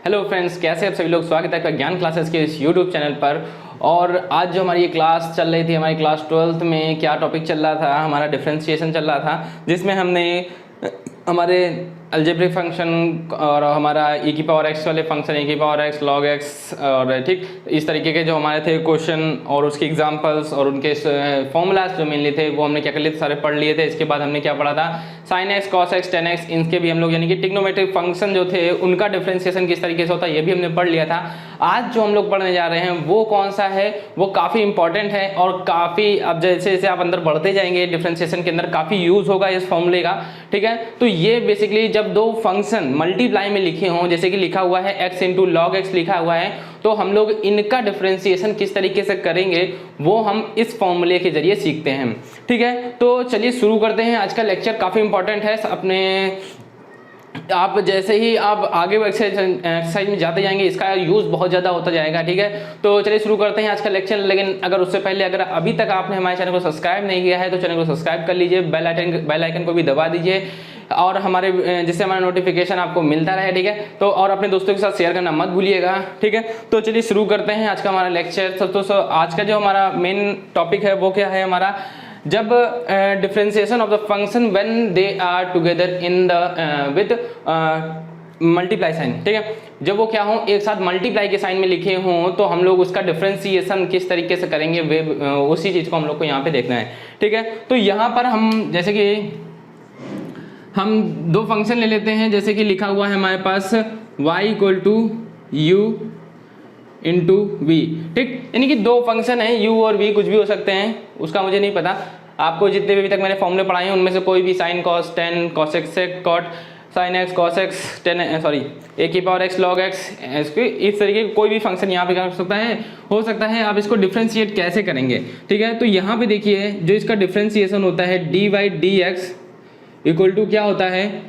Hello friends, कैसे आप सभी लोग। स्वागत है आपका ज्ञान क्लासेस के इस यूट्यूब चैनल पर। और आज जो हमारी ये क्लास चल रही थी, हमारी क्लास 12th में क्या टॉपिक चल रहा था, हमारा डिफरेंशिएशन चल रहा था, जिसमें हमने हमारे अलजेब्रिक फंक्शन और हमारा e की पावर x वाले फंक्शन e की पावर x log x और ठीक इस तरीके के जो हमारे थे क्वेश्चन और उसके एग्जांपल्स और उनके फॉर्मूलाज जो मेनली थे वो हमने क्या कर लिए थे, सारे पढ़ लिए थे। इसके बाद हमने क्या पढ़ा था, sin x cos x tan x, इनके भी हम लोग यानी कि ट्रिग्नोमेट्रिक फंक्शन जो थे उनका डिफरेंशिएशन किस तरीके से होता है ये भी हमने पढ़ लिया था। आज जो हम लोग पढ़ने जा रहे हैं वो कौन सा है, वो काफ़ी इंपॉर्टेंट है और काफ़ी अब जैसे जैसे आप अंदर बढ़ते जाएंगे डिफरेंशिएशन के अंदर काफ़ी यूज़ होगा इस फॉर्मूले का। ठीक है, तो ये बेसिकली जब दो फंक्शन मल्टीप्लाई में लिखे हों, जैसे कि लिखा हुआ है x इंटू लॉग एक्स लिखा हुआ है, तो हम लोग इनका डिफरेंशिएशन किस तरीके से करेंगे वो हम इस फॉर्मूले के जरिए सीखते हैं। ठीक है, तो चलिए शुरू करते हैं। आज का लेक्चर काफ़ी इंपॉर्टेंट है। अपने आप जैसे ही आप आगे एक्सरसाइज में जाते जाएंगे इसका यूज़ बहुत ज़्यादा होता जाएगा। ठीक है, तो चलिए शुरू करते हैं आज का लेक्चर। लेकिन अगर उससे पहले अगर अभी तक आपने हमारे चैनल को सब्सक्राइब नहीं किया है तो चैनल को सब्सक्राइब कर लीजिए, बेल आइकन को भी दबा दीजिए और हमारे जिससे हमारा नोटिफिकेशन आपको मिलता रहे। ठीक है, तो और अपने दोस्तों के साथ शेयर करना मत भूलिएगा। ठीक है, तो चलिए शुरू करते हैं आज का हमारा लेक्चर। तो आज का जो हमारा मेन टॉपिक है वो क्या है हमारा, जब differentiation of the function when they are together in the with multiply sign. ठीक है, जब वो क्या हो एक साथ मल्टीप्लाई के साइन में लिखे हों तो हम लोग उसका डिफरेंशिएशन किस तरीके से करेंगे वे उसी चीज़ को हम लोग को यहाँ पे देखना है। ठीक है, तो यहाँ पर हम जैसे कि हम दो फंक्शन ले लेते हैं, जैसे कि लिखा हुआ है हमारे पास y equal to U into V. ठीक, यानी कि दो फंक्शन है u और v, कुछ भी हो सकते हैं, उसका मुझे नहीं पता। आपको जितने भी अभी तक मैंने फॉर्मूले पढ़ाए हैं उनमें से कोई भी sine cos tan cos X cot sine X cos X tan sorry A की पावर एक्स लॉग एक्स, इस तरीके का कोई भी फंक्शन यहाँ पे कर सकता है, हो सकता है। आप इसको डिफ्रेंशिएट कैसे करेंगे, ठीक है, तो यहाँ पे देखिए जो इसका डिफ्रेंशिएशन होता है D Y D X equal to क्या होता है,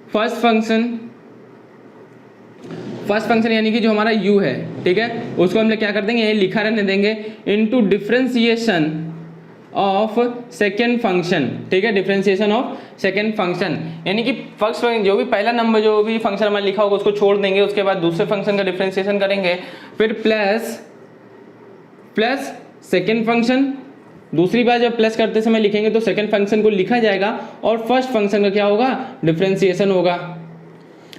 फर्स्ट फंक्शन यानी कि जो हमारा u है, ठीक है, उसको हम लोग क्या कर देंगे, ये लिखा रहने देंगे into differentiation of second function. ठीक है, डिफरेंशिएशन ऑफ सेकेंड फंक्शन यानी कि फर्स्ट जो भी पहला नंबर जो भी फंक्शन हमारा लिखा होगा उसको छोड़ देंगे, उसके बाद दूसरे फंक्शन का डिफरेंशिएशन करेंगे, फिर प्लस सेकेंड फंक्शन। दूसरी बार जब प्लस करते समय लिखेंगे तो सेकंड फंक्शन को लिखा जाएगा और फर्स्ट फंक्शन का क्या होगा, डिफरेंशिएशन होगा।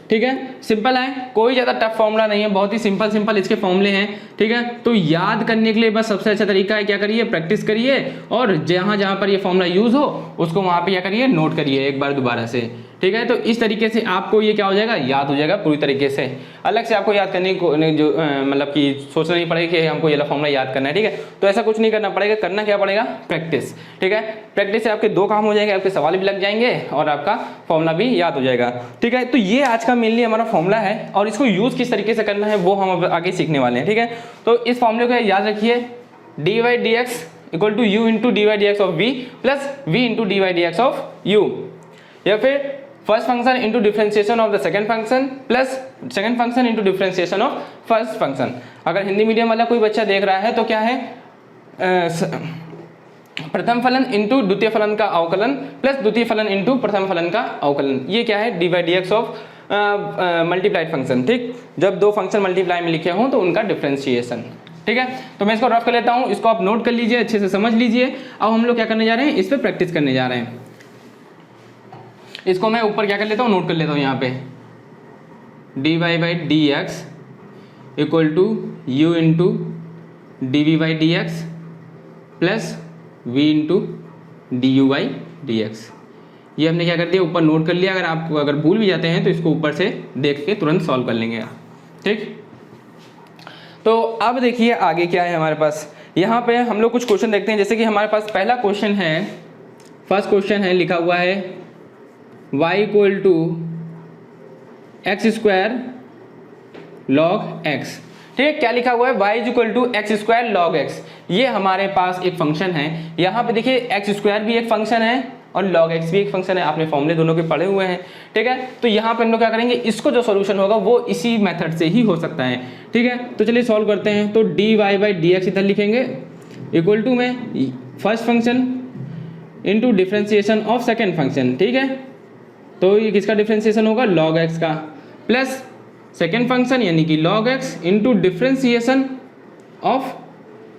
ठीक है, सिंपल है, कोई ज़्यादा टफ फॉर्मूला नहीं है, बहुत ही सिंपल इसके फॉर्मूले हैं। ठीक है, तो याद करने के लिए बस सबसे अच्छा तरीका है क्या करिए, प्रैक्टिस करिए और जहाँ पर ये फॉर्मूला यूज़ हो उसको वहाँ पे क्या करिए, नोट करिए एक बार दोबारा से। ठीक है, तो इस तरीके से आपको ये क्या हो जाएगा, याद हो जाएगा पूरी तरीके से। अलग से आपको याद करने को जो मतलब कि सोचना नहीं पड़ेगा कि हमको ये फॉर्मूला याद करना है। ठीक है, तो ऐसा कुछ नहीं करना पड़ेगा, करना क्या पड़ेगा, प्रैक्टिस। ठीक है, प्रैक्टिस से आपके दो काम हो जाएंगे, आपके सवाल भी लग जाएंगे और आपका फॉर्मूला भी याद हो जाएगा। ठीक है, तो ये आज का मेनली हमारा फॉर्मूला है और इसको यूज़ किस तरीके से करना है वो हम अब आगे सीखने वाले हैं। ठीक है, तो इस फॉर्मूले को याद रखिए, D Y D X equal to U into D Y D X of V plus V into D Y D X of U, या फिर first function into differentiation of the second function plus second function into differentiation of first function. अगर Hindi medium वाला कोई बच्चा देख रहा है तो क्या है, प्रथम फलन इंटू द्वितीय फलन का अवकलन प्लस द्वितीय फलन इंटू प्रथम फलन का अवकलन। ये क्या है, D by D X of multiplied function. ठीक, जब दो फंक्शन मल्टीप्लाई में लिखे हों तो उनका डिफरेंशिएशन। ठीक है, तो मैं इसको रफ कर लेता हूँ, इसको आप नोट कर लीजिए, अच्छे से समझ लीजिए। अब हम लोग क्या करने जा रहे हैं, इस पर प्रैक्टिस करने जा रहे हैं। इसको मैं ऊपर क्या कर लेता हूँ, नोट कर लेता हूँ यहाँ पे, D Y by D X equal to U into D V by D X plus V into D U by D X. ये हमने क्या कर दिया, ऊपर नोट कर लिया। अगर आप अगर भूल भी जाते हैं तो इसको ऊपर से देख के तुरंत सॉल्व कर लेंगे आप। ठीक, तो अब देखिए आगे क्या है हमारे पास। यहाँ पे हम लोग कुछ क्वेश्चन देखते हैं, जैसे कि हमारे पास पहला क्वेश्चन है, फर्स्ट क्वेश्चन है, लिखा हुआ है y equal to X square log X. ठीक है, क्या लिखा हुआ है, y equal to X square log X. ये हमारे पास एक फंक्शन है। यहाँ पे देखिए एक्स स्क्वायर भी एक फंक्शन है और लॉग एक्स भी एक फंक्शन है, आपने फॉर्मूले दोनों के पढ़े हुए हैं। ठीक है, तो यहाँ पे हम लोग क्या करेंगे, इसको जो सॉल्यूशन होगा वो इसी मेथड से ही हो सकता है। ठीक है, तो चलिए सॉल्व करते हैं। तो D Y by D X इधर लिखेंगे इक्वल टू में first function into differentiation of second function. ठीक है, तो ये किसका डिफरेंशिएशन होगा, लॉग एक्स का, प्लस सेकेंड फंक्शन यानी कि log x into differentiation of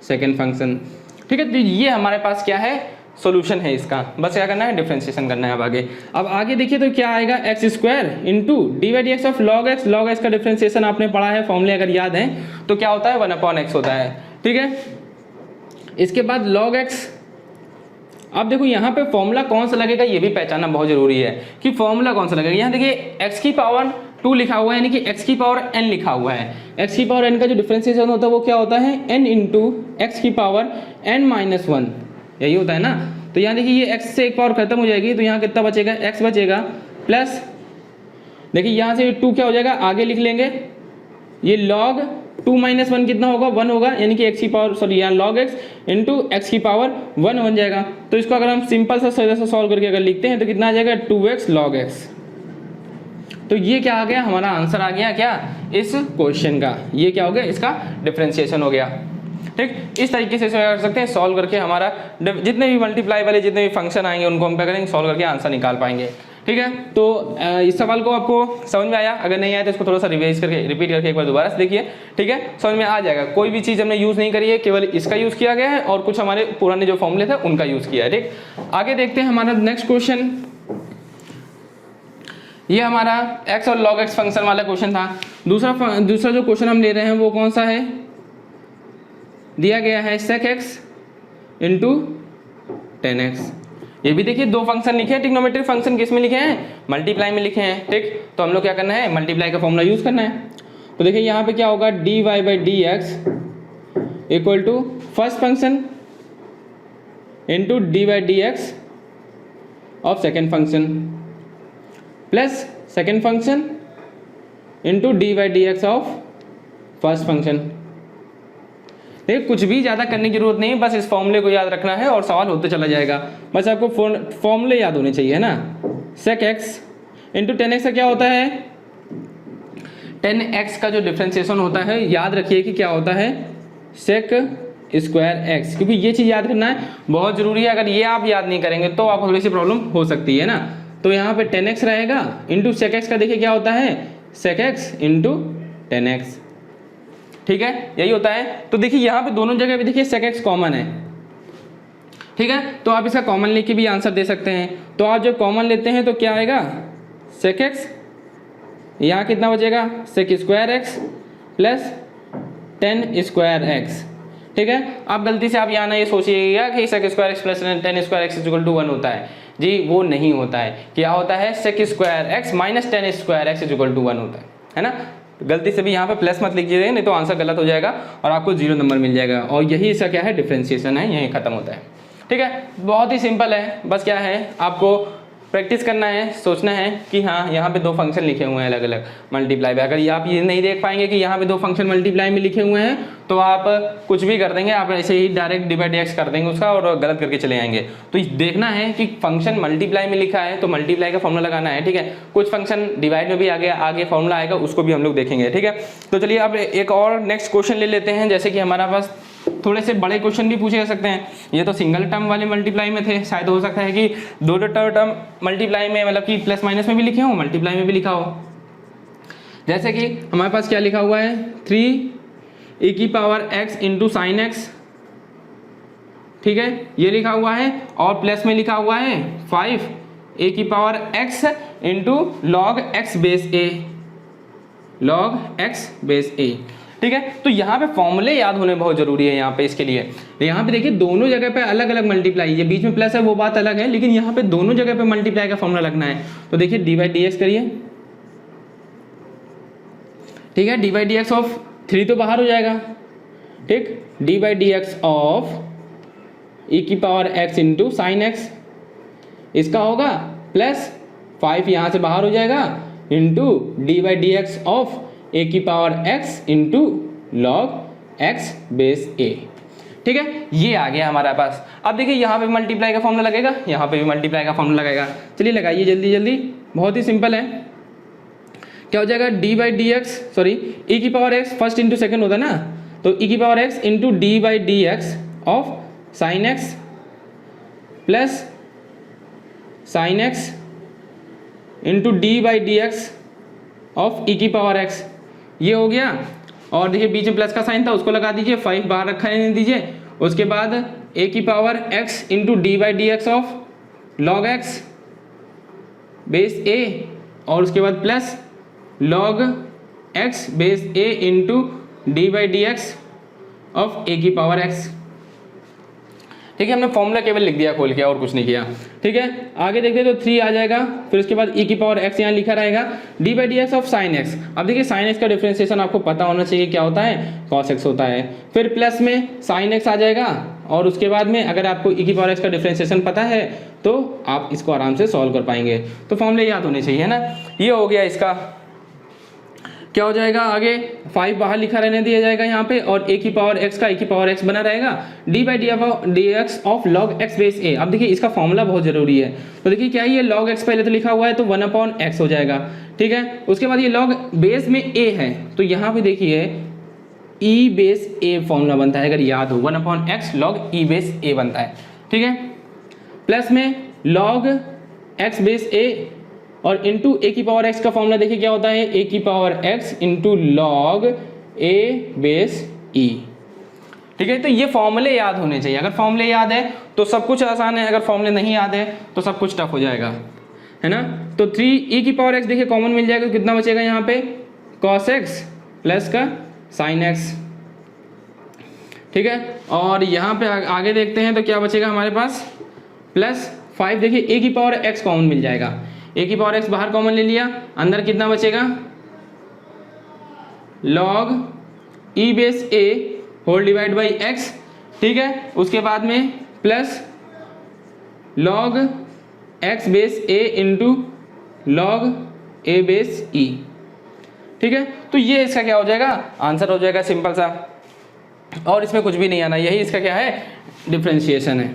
second function. ठीक है, तो ये हमारे पास क्या है, सॉल्यूशन है इसका। बस क्या करना है, डिफ्रेंसिएशन करना है। अब आगे देखिए तो क्या आएगा, x square into D by D X of log X का डिफ्रेंसिएशन आपने पढ़ा है, फॉर्मूले अगर याद है तो क्या होता है, 1/x होता है। ठीक है, इसके बाद log x। अब देखो यहाँ पे फॉर्मूला कौन सा लगेगा ये भी पहचानना बहुत जरूरी है कि फॉर्मूला कौन सा लगेगा। यहाँ देखिए x की पावर 2 लिखा हुआ है, यानी कि x की पावर n लिखा हुआ है। x की पावर n का जो डिफरेंशिएशन होता है वो क्या होता है, n इंटू एक्स की पावर n-1, यही होता है ना। तो यहाँ देखिए ये x से एक पावर खत्म हो जाएगी, तो यहाँ कितना बचेगा, x बचेगा, प्लस देखिए यहाँ से 2 क्या हो जाएगा, आगे लिख लेंगे, ये log 2-1 कितना होगा, 1 होगा, यानी कि x की पावर यहाँ log x इंटू एक्स की पावर 1 बन जाएगा। तो इसको अगर हम सिंपल सा सीधा सा सॉल्व करके अगर लिखते हैं तो कितना आ जाएगा, 2x log x। तो ये क्या आ गया, हमारा आंसर आ गया क्या, इस क्वेश्चन का। ये क्या हो गया, इसका डिफरेंशिएशन हो गया। ठीक, इस तरीके से कर सकते हैं सॉल्व करके, हमारा जितने भी मल्टीप्लाई वाले जितने भी फंक्शन आएंगे उनको हम क्या करेंगे, सॉल्व करके आंसर निकाल पाएंगे। ठीक है, तो इस सवाल को आपको समझ में आया, अगर नहीं आया तो इसको थोड़ा सा रिवाइज करके रिपीट करके एक बार दोबारा से देखिए। ठीक है, समझ में आ जाएगा। कोई भी चीज़ हमने यूज़ नहीं करी है, केवल इसका यूज़ किया गया है और कुछ हमारे पुराने जो फॉर्मूले थे उनका यूज़ किया है। ठीक, आगे देखते हैं हमारा नेक्स्ट क्वेश्चन। ये हमारा x और log x फंक्शन वाला क्वेश्चन था। दूसरा जो क्वेश्चन हम ले रहे हैं वो कौन सा है, दिया गया है sec x इंटू 10x। ये भी देखिए दो फंक्शन लिखे हैं, ट्रिग्नोमेट्रिक फंक्शन किस में लिखे हैं, मल्टीप्लाई में लिखे हैं। ठीक, तो हम लोग क्या करना है, मल्टीप्लाई का फॉर्मूला यूज करना है। तो देखिए यहाँ पे क्या होगा, dy by D X equal to first function into D by D X of second function plus second function into D by D X of first function. देखिए कुछ भी ज़्यादा करने की जरूरत नहीं है, बस इस फॉर्मूले को याद रखना है और सवाल होते चला जाएगा। बस आपको फॉर्मूले याद होने चाहिए, है ना। sec x इंटू 10x का क्या होता है, 10x का जो डिफ्रेंसिएशन होता है याद रखिए कि क्या होता है, sec स्क्वायर x, क्योंकि ये चीज़ याद करना है बहुत ज़रूरी है। अगर ये आप याद नहीं करेंगे तो आपको थोड़ी सी प्रॉब्लम हो सकती है ना। तो यहाँ पे 10x रहेगा इंटू sec x का देखिए क्या होता है, sec x इंटू 10x। ठीक है, यही होता है। तो देखिए यहाँ पे दोनों जगह पे देखिए sec x कॉमन है। ठीक है, तो आप इसका कॉमन लेके भी आंसर दे सकते हैं। तो आप जब कॉमन लेते हैं तो क्या आएगा, sec x, यहाँ कितना बचेगा, sec square x plus 10 square x। ठीक है, आप गलती से आप यहाँ ना ये सोचिएगा कि sec square x plus 10 square x equal to 1 होता है। जी वो नहीं होता है, क्या होता है, sec square x minus 10 square x equal to 1 होता है ना। गलती से भी यहाँ पे प्लस मत लिखिएगा, नहीं तो आंसर गलत हो जाएगा और आपको 0 नंबर मिल जाएगा। और यही इसका क्या है, डिफरेंशिएशन है, यही खत्म होता है। ठीक है, बहुत ही सिंपल है। बस क्या है, आपको प्रैक्टिस करना है, सोचना है कि हाँ यहाँ पे दो फंक्शन लिखे हुए हैं अलग अलग मल्टीप्लाई में। अगर आप ये नहीं देख पाएंगे कि यहाँ पे दो फंक्शन मल्टीप्लाई में लिखे हुए हैं तो आप कुछ भी कर देंगे, आप ऐसे ही डायरेक्ट डिवाइड एक्स कर देंगे उसका और गलत करके चले आएंगे। तो देखना है कि फंक्शन मल्टीप्लाई में लिखा है तो मल्टीप्लाई का फॉर्मूला लगाना है। ठीक है, कुछ फंक्शन डिवाइड में भी आगे फॉर्मूला आएगा, उसको भी हम लोग देखेंगे। ठीक है, तो चलिए अब एक और नेक्स्ट क्वेश्चन ले लेते हैं। जैसे कि हमारा पास थोड़े से बड़े क्वेश्चन भी पूछे जा सकते हैं। ये तो सिंगल टर्म वाले मल्टीप्लाई में थे, शायद हो सकता है कि दो टर्म मल्टीप्लाई में मतलब कि प्लस माइनस में भी लिखे हो, मल्टीप्लाई में भी लिखा हो। जैसे कि हमारे पास क्या लिखा हुआ है, 3 e की power x into sine x. ठीक है, ये लिखा हुआ है और प्लस में लिखा हुआ है 5 a की power x into log x base a, log x base a। ठीक है, तो यहाँ पे फॉर्मूले याद होने बहुत जरूरी है यहाँ पे इसके लिए। यहाँ पे देखिए दोनों जगह पे अलग अलग मल्टीप्लाई, ये बीच में प्लस है वो बात अलग है, लेकिन यहाँ पे दोनों जगह पे मल्टीप्लाई का फॉर्मूला लगना है। तो देखिए डी बाई डी एक्स करिए। ठीक है, D by D X of 3 तो बाहर हो जाएगा। ठीक, D by D X of E की power x into sine X, इसका होगा प्लस 5 यहाँ से बाहर हो जाएगा into D by D X of A की power x into log x base a। ठीक है, ये आ गया हमारे पास। अब देखिए यहाँ पे मल्टीप्लाई का फॉर्मूला लगेगा, यहाँ पे भी मल्टीप्लाई का फॉर्मूला लगेगा। चलिए लगाइए जल्दी जल्दी, बहुत ही सिंपल है। क्या हो जाएगा, D by D X sorry E की power x first into second होता है ना, तो ई की power x into D by D X of sine X plus sine X into D by D X of E की power x। ये हो गया, और देखिए बीच में प्लस का साइन था उसको लगा दीजिए, 5 बाहर रखा रहने दीजिए। उसके बाद a की power x into D by D X of log x base a, और उसके बाद plus log x base a into D by D X of a की पावर x। ठीक है, हमने फॉर्मूला केवल लिख दिया खोल के और कुछ नहीं किया। ठीक है, आगे देखते तो 3 आ जाएगा, फिर उसके बाद e की पावर x यहाँ लिखा रहेगा, D by D X of sign x। अब देखिए साइन x का डिफरेंशिएशन आपको पता होना चाहिए क्या होता है, cos x होता है। फिर प्लस में साइन x आ जाएगा, और उसके बाद में अगर आपको e की पावर x का डिफरेंशिएशन पता है तो आप इसको आराम से सॉल्व कर पाएंगे। तो फॉर्मूले याद होने चाहिए ना। ये हो गया इसका, क्या हो जाएगा आगे, 5 बाहर लिखा रहने दिया जाएगा यहाँ पे, और a की पावर x का e की पावर x बना रहेगा, d by D X of log x base a। अब देखिए इसका फॉर्मूला बहुत जरूरी है, तो देखिए क्या है, ये log x पहले तो लिखा हुआ है तो 1/x हो जाएगा। ठीक है, उसके बाद ये log बेस में a है, तो यहाँ पे देखिए e बेस a फॉर्मूला बनता है, अगर याद हो 1/x log e base a बनता है। ठीक है, प्लस में log x बेस a और इंटू ए की पावर x का फॉर्मूला देखिए क्या होता है, a की power x into log a base e। ठीक है, तो ये फॉर्मूले याद होने चाहिए, अगर फॉर्मूले याद है तो सब कुछ आसान है, अगर फॉर्मूले नहीं याद है तो सब कुछ टफ हो जाएगा, है ना। तो 3 e की पावर x देखिए कॉमन मिल जाएगा, तो कितना बचेगा यहाँ पे, cos x प्लस का sin x। ठीक है, और यहाँ पे आगे देखते हैं तो क्या बचेगा हमारे पास, प्लस 5 देखिए a की पावर x कॉमन मिल जाएगा, a की पावर x बाहर कॉमन ले लिया, अंदर कितना बचेगा, log e base a whole divide by x। ठीक है, उसके बाद में plus log x base a into log a base e। ठीक है, तो ये इसका क्या हो जाएगा, आंसर हो जाएगा सिंपल सा, और इसमें कुछ भी नहीं आना, यही इसका क्या है, डिफरेंशिएशन है,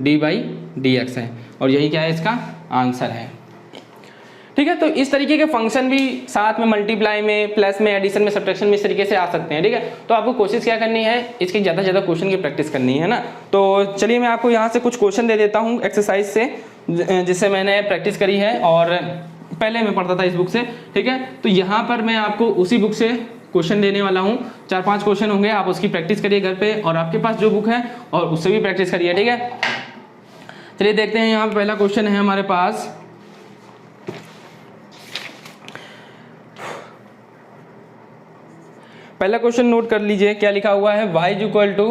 डी बाई डी एक्स है, और यही क्या है इसका आंसर है। ठीक है, तो इस तरीके के फंक्शन भी साथ में मल्टीप्लाई में, प्लस में, एडिशन में, सब्ट्रैक्शन में इस तरीके से आ सकते हैं। ठीक है, तो आपको कोशिश क्या करनी है, इसकी ज़्यादा से ज़्यादा क्वेश्चन की प्रैक्टिस करनी है ना। तो चलिए मैं आपको यहाँ से कुछ क्वेश्चन दे देता हूँ एक्सरसाइज से, जिससे मैंने प्रैक्टिस करी है और पहले मैं पढ़ता था इस बुक से। ठीक है, तो यहाँ पर मैं आपको उसी बुक से क्वेश्चन देने वाला हूँ, 4-5 क्वेश्चन होंगे, आप उसकी प्रैक्टिस करिए घर पे, और आपके पास जो बुक है और उससे भी प्रैक्टिस करिए। ठीक है, चलिए देखते हैं, यहाँ पे पहला क्वेश्चन है हमारे पास, पहला क्वेश्चन नोट कर लीजिए क्या लिखा हुआ है, y equal to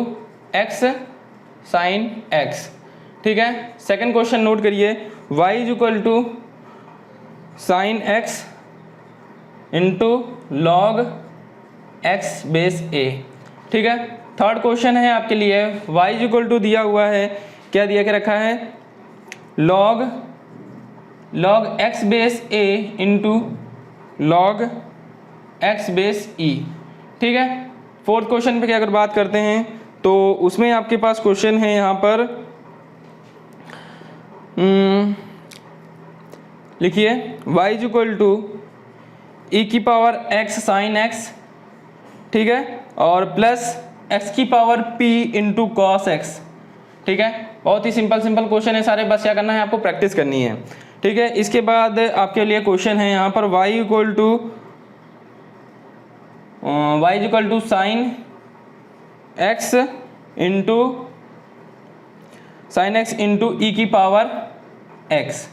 X sine x। ठीक है, सेकंड क्वेश्चन नोट करिए, y equal to sine x into log x base a। ठीक है, थर्ड क्वेश्चन है आपके लिए, y इक्वल टू दिया हुआ है, क्या दिया के रखा है, log x base a into log x base e। ठीक है, फोर्थ क्वेश्चन पे क्या अगर बात करते हैं तो उसमें आपके पास क्वेश्चन है यहाँ पर, लिखिए y इक्वल टू e की पावर x साइन x। ठीक है, और प्लस x की power p into cos x। ठीक है, बहुत ही सिंपल क्वेश्चन है सारे, बस क्या करना है आपको, प्रैक्टिस करनी है। ठीक है, इसके बाद आपके लिए क्वेश्चन है यहाँ पर y equal to sine x into sine x into E की पावर x।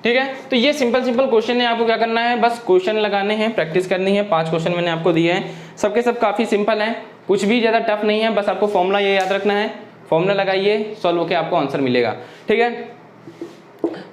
ठीक है, तो ये सिंपल क्वेश्चन है, आपको क्या करना है, बस क्वेश्चन लगाने हैं, प्रैक्टिस करनी है। 5 क्वेश्चन मैंने आपको दिए हैं, सबके सब काफ़ी सिंपल हैं, कुछ भी ज़्यादा टफ नहीं है, बस आपको फॉर्मूला ये याद रखना है, फॉर्मूला लगाइए, सॉल्व होकर आपको आंसर मिलेगा। ठीक है,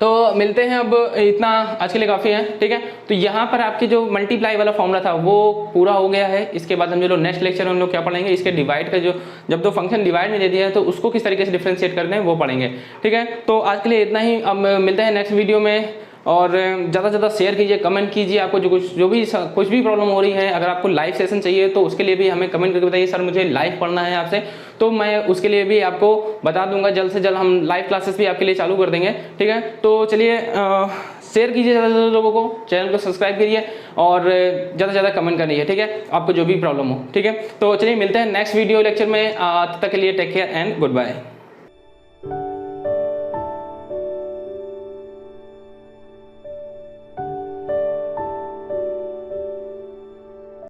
तो मिलते हैं, अब इतना आज के लिए काफ़ी है। ठीक है, तो यहाँ पर आपके जो मल्टीप्लाई वाला फॉर्मूला था वो पूरा हो गया है। इसके बाद हम जो लोग नेक्स्ट लेक्चर में हम लोग क्या पढ़ेंगे, इसके डिवाइड का जो जब दो फंक्शन डिवाइड में दे दिया है तो उसको किस तरीके से डिफ्रेंशिएट करते हैं वो पढ़ेंगे। ठीक है, तो आज के लिए इतना ही, अब मिलते हैं नेक्स्ट वीडियो में, और ज़्यादा से ज़्यादा शेयर कीजिए, कमेंट कीजिए, आपको जो भी कुछ भी प्रॉब्लम हो रही है। अगर आपको लाइव सेशन चाहिए तो उसके लिए भी हमें कमेंट करके बताइए, सर मुझे लाइव पढ़ना है आपसे, तो मैं उसके लिए भी आपको बता दूंगा, जल्द से जल्द हम लाइव क्लासेस भी आपके लिए चालू कर देंगे। ठीक है, तो चलिए शेयर कीजिए ज़्यादा से ज़्यादा लोगों को, चैनल को सब्सक्राइब करिए और ज़्यादा से ज़्यादा कमेंट करिए। ठीक है, आपको जो भी प्रॉब्लम हो। ठीक है, तो चलिए मिलते हैं नेक्स्ट वीडियो लेक्चर में, तब तक के लिए take care and good bye.